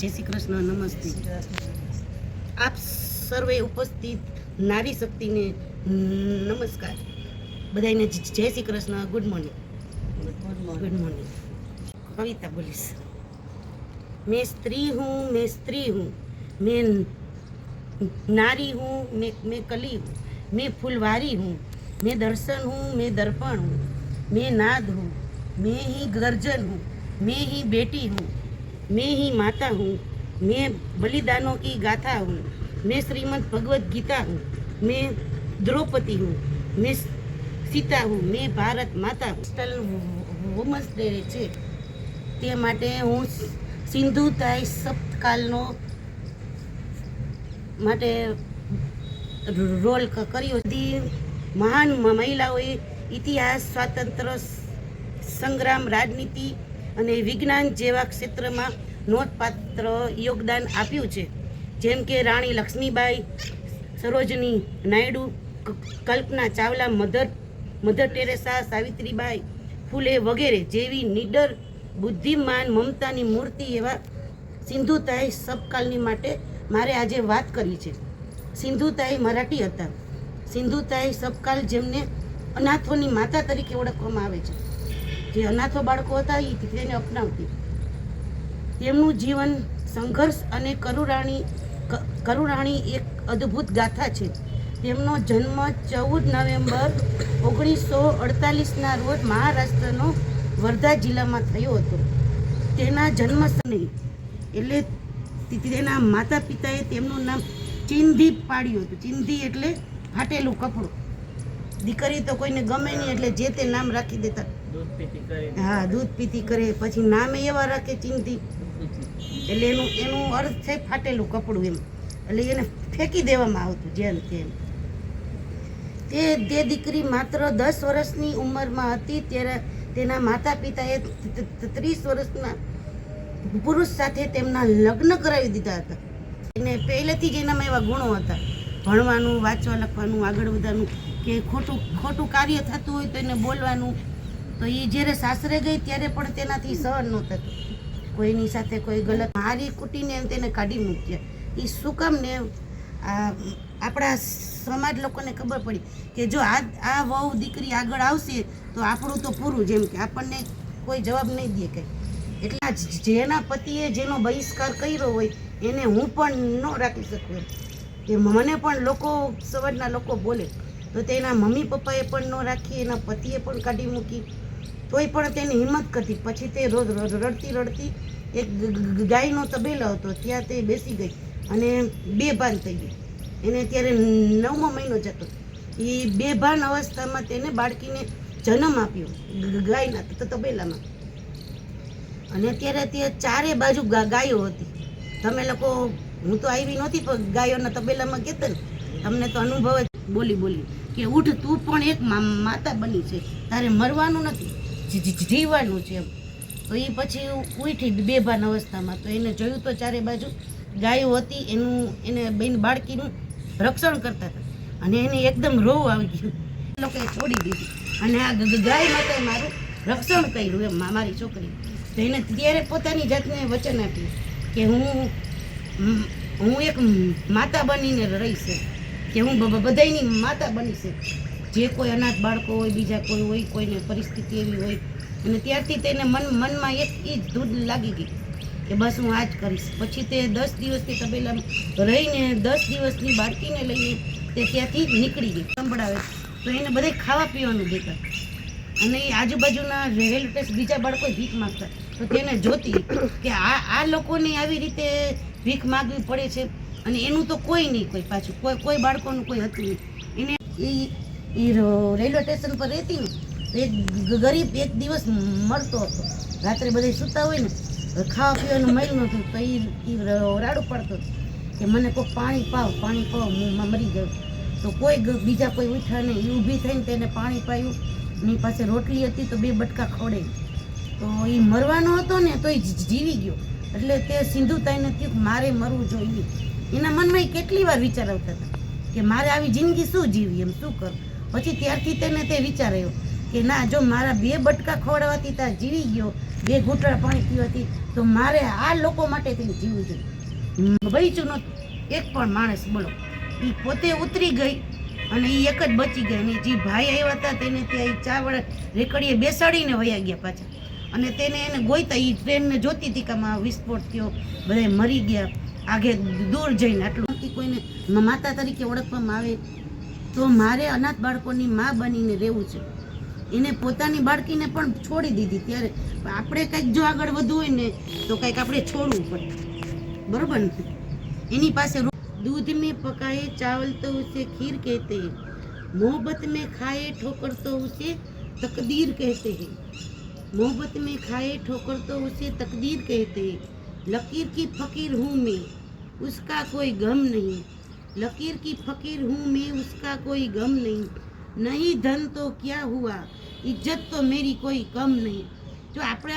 જય શ્રી કૃષ્ણ, નમસ્તે. આપ સર્વે ઉપસ્થિત નારી શક્તિને નમસ્કાર. બધાને જય Shri Krishna. Good morning. Good morning. Kavita बोलीस. मैं स्त्री हूँ, मैं स्त्री हूँ, मैं नारी हूँ, मैं कली हूँ, मैं फुलवारी हूँ, मैं दर्शन हूँ, मैं दर्पण हूँ, मैं नाद हूँ, मैं ही गर्जन हूँ, मैं ही बेटी हूँ, मैं ही माता हूँ, मैं बलिदानों की गाथा हूँ, मैं श्रीमद् भगवत गीता हूँ, मैं द्रौपदी हूँ, मैं सीता हूँ, मैं भारत माता हूँ. વુમન્સ ડે છે તે માટે હું સિંધુ તાઈ સપ્તકાલનો માટે રોલ કર્યો. મહાન મહિલાઓએ ઇતિહાસ, સ્વાતંત્ર્ય સંગ્રામ, રાજનીતિ અને વિજ્ઞાન જેવા ક્ષેત્રમાં નોંધપાત્ર યોગદાન આપ્યું છે, જેમ કે રાણી લક્ષ્મીબાઈ, સરોજની નાયડુ, કલ્પના ચાવલા, મધર ટેરેસા, સાવિત્રીબાઈ ફૂલે વગેરે જેવી નીડર, બુદ્ધિમાન, મમતાની મૂર્તિ એવા સિંધુતાઈ સબકાલની માટે મારે આજે વાત કરી છે. સિંધુતાઈ મરાઠી હતા. સિંધુતાઈ સબકાલ જેમને અનાથોની માતા તરીકે ઓળખવામાં આવે છે. જે અનાથો બાળકો હતા એ તેને અપનાવતી. તેમનું જીવન સંઘર્ષ અને કરુણાની એક અદ્ભુત ગાથા છે. તેમનો જન્મ 14 નવેમ્બર 1948ના રોજ મહારાષ્ટ્રનો વર્ધા જિલ્લામાં થયો હતો. તેના જન્મ સમયે એટલે તેના માતા પિતાએ તેમનું નામ ચિંધી પાડ્યું હતું. ચિંધી એટલે ફાટેલું કપડું. દીકરી તો કોઈને ગમે નહીં એટલે જે તે નામ રાખી દેતા. હા, દૂધ પીતી કરે, પછી નામે એવા રાખે ચિંધી, એટલે એનું અર્થ છે ફાટેલું કપડું એમ. એટલે એને ફેંકી દેવામાં આવતું જેમ તેમ. તે દીકરી માત્ર 10 વર્ષની ઉંમરમાં હતી ત્યારે તેના માતા પિતાએ 30 વર્ષના પુરુષ સાથે તેમના લગ્ન કરાવી દીધા હતા. એને પહેલેથી જ એનામાં એવા ગુણો હતા, ભણવાનું, વાંચવા લખવાનું, આગળ વધવાનું, કે ખોટું કાર્ય થતું હોય તો એને બોલવાનું. તો એ જ્યારે સાસરે ગઈ ત્યારે પણ તેનાથી સહન ન થતું. કોઈની સાથે કોઈ ગલત મારી કૂટીને તેને કાઢી મૂક્યા. એ શું કામ ને આપણા સમાજ લોકોને ખબર પડી કે જો આ વહુ દીકરી આગળ આવશે તો આપણું તો પૂરું, જેમ કે આપણને કોઈ જવાબ નહીં દે કંઈ. એટલે જેના પતિએ જેનો બહિષ્કાર કર્યો હોય એને હું પણ ન રાખી શકું કે મને પણ લોકો, સમાજના લોકો બોલે તો તેના મમ્મી પપ્પાએ પણ ન રાખી, એના પતિએ પણ કાઢી મૂકી. તોય પણ તેની હિંમત કરતી. પછી તે રોજ રડતી એક ગાયનો તબેલો હતો, ત્યાં તે બેસી ગઈ અને બેભાન થઈ ગઈ. એને ત્યારે 9મો મહિનો જતો. એ બેભાન અવસ્થામાં તેને બાળકીને જન્મ આપ્યો ગાયના તબેલામાં. અને અત્યારે તે ચારે બાજુ ગાયો હતી. તમે લોકો, હું તો આવી નહોતી પણ ગાયોના તબેલામાં કહેતા ને, તમને તો અનુભવ જ બોલી કે ઉઠ, તું પણ એક માતા બની છે, તારે મરવાનું નથી, જીવવાનું છે એમ. તો એ પછી ઉઠી બેભાન અવસ્થામાં. તો એને જોયું તો ચારે બાજુ ગાયો હતી, એને બેન બાળકીનું રક્ષણ કરતા હતા. અને એને એકદમ રોવ આવી ગયું. લોકોએ છોડી દીધી અને આ ગાય માતાએ મારું રક્ષણ કર્યું એમ, મારી છોકરી. તો એને ત્યારે પોતાની જાતને વચન આપ્યું કે હું એક માતા બનીને રહીશ, કે હું બધાયની માતા બનીશ. જે કોઈ અનાથ બાળકો હોય, બીજા કોઈ હોય, કોઈને પરિસ્થિતિ એવી હોય. અને ત્યારથી તેને મનમાં એક જ ધૂળ લાગી ગઈ કે બસ હું આ જ કરીશ. પછી તે 10 દિવસથી તબેલામાં રહીને 10 દિવસની બાળકીને લઈને તે ત્યાંથી નીકળી ગઈ. સંભળાવે તો એને બધે ખાવા પીવાનું દેતા. અને એ આજુબાજુના રહેલ બીજા બાળકો ભીખ માગતા. તો તેને જોતી કે આ લોકોને આવી રીતે ભીખ માગવી પડે છે અને એનું તો કોઈ નહીં, કોઈ પાછું કોઈ બાળકોનું કોઈ હતું નહીં. એને એ રેલવે સ્ટેશન પર રહેતી ને, એક ગરીબ એક દિવસ મળતો હતો. રાત્રે બધા સૂતા હોય ને, ખાવા પીવાનું મળ્યું નહોતું તો એ રાડું પડતો કે મને કોઈ પાણી પાવ, હું મરી જાઉં. તો કોઈ બીજા કોઈ ઉઠ્યા નહીં. એ ઊભી થઈને તેને પાણી પાયું. એની પાસે રોટલી હતી તો 2 બટકા ખવડે. તો એ મરવાનો હતો ને તો એ જીવી ગયો. એટલે તે સિંધુતાઈને થયું મારે મરવું જોઈએ. એના મનમાં કેટલી વાર વિચાર આવતા હતા કે મારે આવી જિંદગી શું જીવી, એમ શું કરું. પછી ત્યારથી તેને તે વિચાર આવ્યો કે ના, જો મારા 2 બટકા ખવડાવવાથી ત્યાં જીવી ગયો, 2 ઘૂંટડા પાણી પીવાથી તો મારે આ લોકો માટે થઈને જીવવું જોઈએ. બચ્યું નહોતું એક પણ માણસ, બોલો. એ પોતે ઉતરી ગઈ અને એ એક જ બચી ગઈ. અને જે ભાઈ આવ્યા હતા તેને ત્યાં ચા વડે રેકડીએ બેસાડીને વયા ગયા પાછા. અને એને ગોઈતા એ ટ્રેનને જોતી હતી કે આમાં વિસ્ફોટ થયો, બધા મરી ગયા આગે દૂર જઈને. આટલું કોઈને માતા તરીકે ઓળખવામાં આવે તો મારે અનાથ બાળકોની મા બનીને રહેવું છે. એને પોતાની બાળકીને પણ છોડી દીધી. ત્યારે આપણે કંઈક જો આગળ વધવું હોય ને તો કંઈક આપણે છોડવું પડે, બરોબર ને? એની પાસે दूध में पकाए चावल तो उसे खीर कहते हैं, मोहब्बत में खाए ठोकर तो उसे तकदीर कहते हैं, मोहब्बत में खाए ठोकर तो उसे तकदीर कहते हैं, लकीर की फकीर हूँ मैं उसका कोई गम नहीं, लकीर की फकीर हूँ मैं उसका कोई गम नहीं, नहीं धन तो क्या हुआ इज्जत तो मेरी कोई कम नहीं. જો આપણે